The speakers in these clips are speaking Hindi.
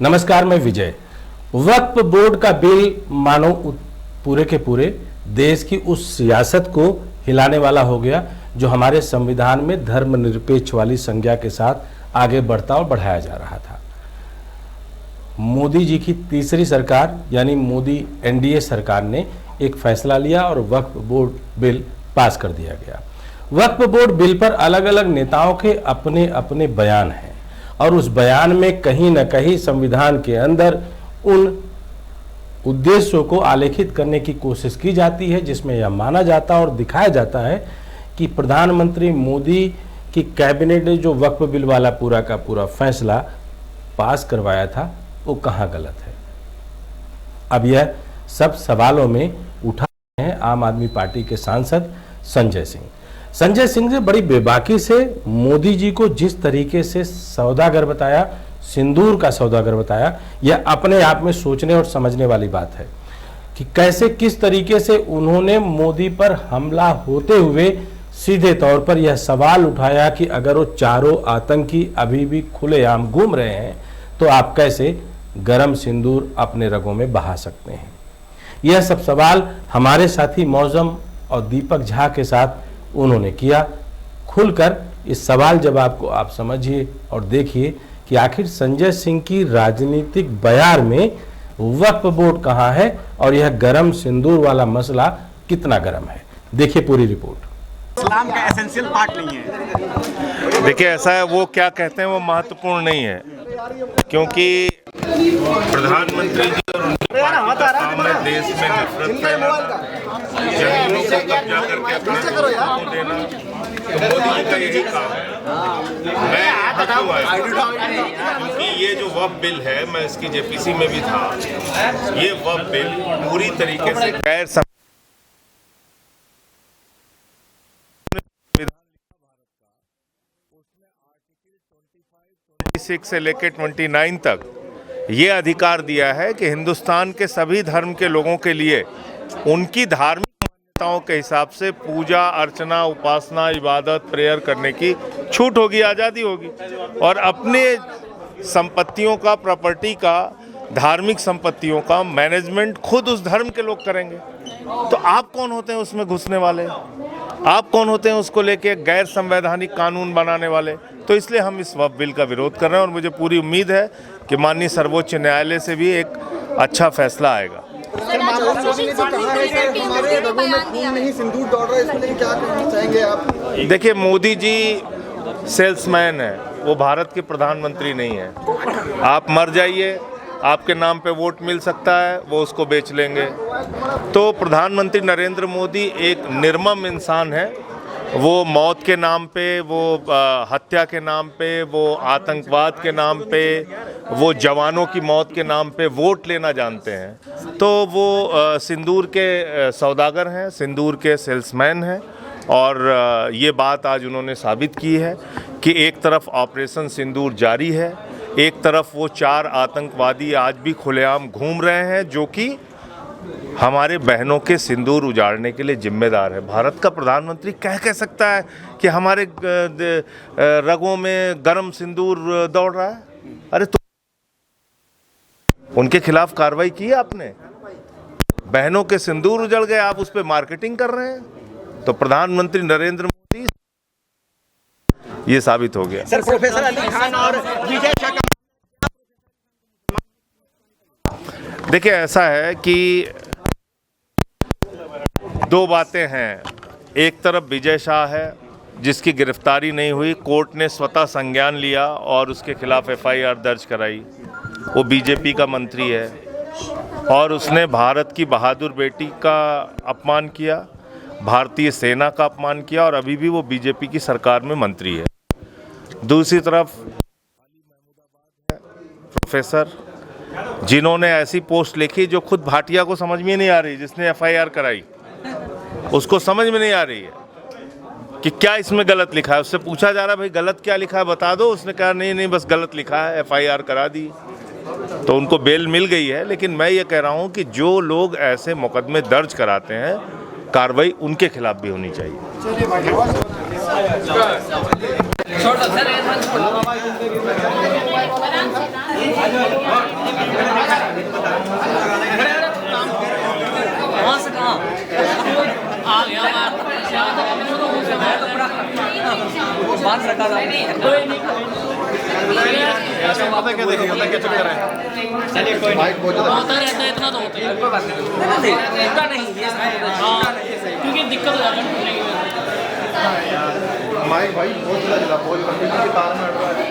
नमस्कार, मैं विजय। वक्फ बोर्ड का बिल मानो पूरे के पूरे देश की उस सियासत को हिलाने वाला हो गया जो हमारे संविधान में धर्मनिरपेक्ष वाली संज्ञा के साथ आगे बढ़ता और बढ़ाया जा रहा था। मोदी जी की तीसरी सरकार यानी मोदी एनडीए सरकार ने एक फैसला लिया और वक्फ बोर्ड बिल पास कर दिया गया। वक्फ बोर्ड बिल पर अलग अलग नेताओं के अपने अपने बयान हैं और उस बयान में कहीं न कहीं संविधान के अंदर उन उद्देश्यों को आलेखित करने की कोशिश की जाती है जिसमें यह माना जाता और दिखाया जाता है कि प्रधानमंत्री मोदी की कैबिनेट ने जो वक्फ बिल वाला पूरा का पूरा फैसला पास करवाया था वो कहाँ गलत है। अब यह सब सवालों में उठा हैं आम आदमी पार्टी के सांसद संजय सिंह ने बड़ी बेबाकी से मोदी जी को जिस तरीके से सौदागर बताया, सिंदूर का सौदागर बताया, यह अपने आप में सोचने और समझने वाली बात है कि कैसे किस तरीके से उन्होंने मोदी पर हमला होते हुए सीधे तौर पर यह सवाल उठाया कि अगर वो चारों आतंकी अभी भी खुलेआम घूम रहे हैं तो आप कैसे गरम सिंदूर अपने रगों में बहा सकते हैं। यह सब सवाल हमारे साथी मौजम और दीपक झा के साथ उन्होंने किया। खुलकर इस सवाल जवाब को आप समझिए और देखिए कि आखिर संजय सिंह की राजनीतिक बयार में वक्फ बोर्ड कहाँ है और यह गरम सिंदूर वाला मसला कितना गरम है। देखिए पूरी रिपोर्ट। इस्लाम का एसेंशियल पार्ट नहीं है। देखिए ऐसा है, वो क्या कहते हैं वो महत्वपूर्ण नहीं है, क्योंकि प्रधानमंत्री जी और उनकी पार्टी का काम है देश में नफरत फैलाना, जमीनों को कब्जा करके अपने लोगों को देना। तो मोदी जी का यही काम है। मैं यहाँ क्यों आया, क्योंकि ये जो वक्फ बिल है, मैं इसकी जेपीसी में भी था, ये वक्फ बिल पूरी तरीके से गैर से लेकर 29 तक ये अधिकार दिया है कि हिंदुस्तान के सभी धर्म के लोगों के लिए उनकी धार्मिक मान्यताओं के हिसाब से पूजा अर्चना, उपासना, इबादत, प्रेयर करने की छूट होगी, आज़ादी होगी और अपने संपत्तियों का, प्रॉपर्टी का, धार्मिक संपत्तियों का मैनेजमेंट खुद उस धर्म के लोग करेंगे। तो आप कौन होते हैं उसमें घुसने वाले? आप कौन होते हैं उसको लेके गैर संवैधानिक कानून बनाने वाले? तो इसलिए हम इस वक्फ बिल का विरोध कर रहे हैं और मुझे पूरी उम्मीद है कि माननीय सर्वोच्च न्यायालय से भी एक अच्छा फैसला आएगा। देखिए, मोदी जी सेल्समैन है, वो भारत के प्रधानमंत्री नहीं है। आप मर जाइए, आपके नाम पे वोट मिल सकता है, वो उसको बेच लेंगे। तो प्रधानमंत्री नरेंद्र मोदी एक निर्मम इंसान है। वो मौत के नाम पे, वो हत्या के नाम पे, वो आतंकवाद के नाम पे, वो जवानों की मौत के नाम पे वोट लेना जानते हैं। तो वो सिंदूर के सौदागर हैं, सिंदूर के सेल्समैन हैं और ये बात आज उन्होंने साबित की है कि एक तरफ ऑपरेशन सिंदूर जारी है, एक तरफ वो 4 आतंकवादी आज भी खुलेआम घूम रहे हैं जो कि हमारे बहनों के सिंदूर उजाड़ने के लिए जिम्मेदार है। भारत का प्रधानमंत्री कह सकता है कि हमारे रगों में गरम सिंदूर दौड़ रहा है? अरे तो उनके खिलाफ कार्रवाई की है आपने? बहनों के सिंदूर उजड़ गए, आप उस पर मार्केटिंग कर रहे हैं। तो प्रधानमंत्री नरेंद्र मोदी ये साबित हो गया। सर, प्रोफेसर अली खान और विजय शाह, देखिए ऐसा है कि 2 बातें हैं। एक तरफ विजय शाह है जिसकी गिरफ्तारी नहीं हुई, कोर्ट ने स्वतः संज्ञान लिया और उसके खिलाफ एफआईआर दर्ज कराई। वो बीजेपी का मंत्री है और उसने भारत की बहादुर बेटी का अपमान किया, भारतीय सेना का अपमान किया और अभी भी वो बीजेपी की सरकार में मंत्री है। दूसरी तरफ प्रोफेसर जिन्होंने ऐसी पोस्ट लिखी जो खुद भाटिया को समझ में नहीं आ रही, जिसने एफआईआर कराई उसको समझ में नहीं आ रही है कि क्या इसमें गलत लिखा है। उससे पूछा जा रहा है भाई गलत क्या लिखा है बता दो, उसने कहा नहीं बस गलत लिखा है, एफआईआर करा दी। तो उनको बेल मिल गई है। लेकिन मैं ये कह रहा हूँ कि जो लोग ऐसे मुकदमे दर्ज कराते हैं, कार्रवाई उनके खिलाफ भी होनी चाहिए। छोटा बांध रखा था कोई नहीं पता क्या चक्कर है? चलिए कोई नहीं। होता रहता है, इतना तो होता है, कोई बात नहीं, इतना नहीं, हाँ क्योंकि दिक्कत हो जाती है। माइक भाई बहुत ज़्यादा बोल कंटिन्यू तार में अड़ रहा है,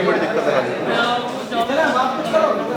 बड़ी दिक्कत है।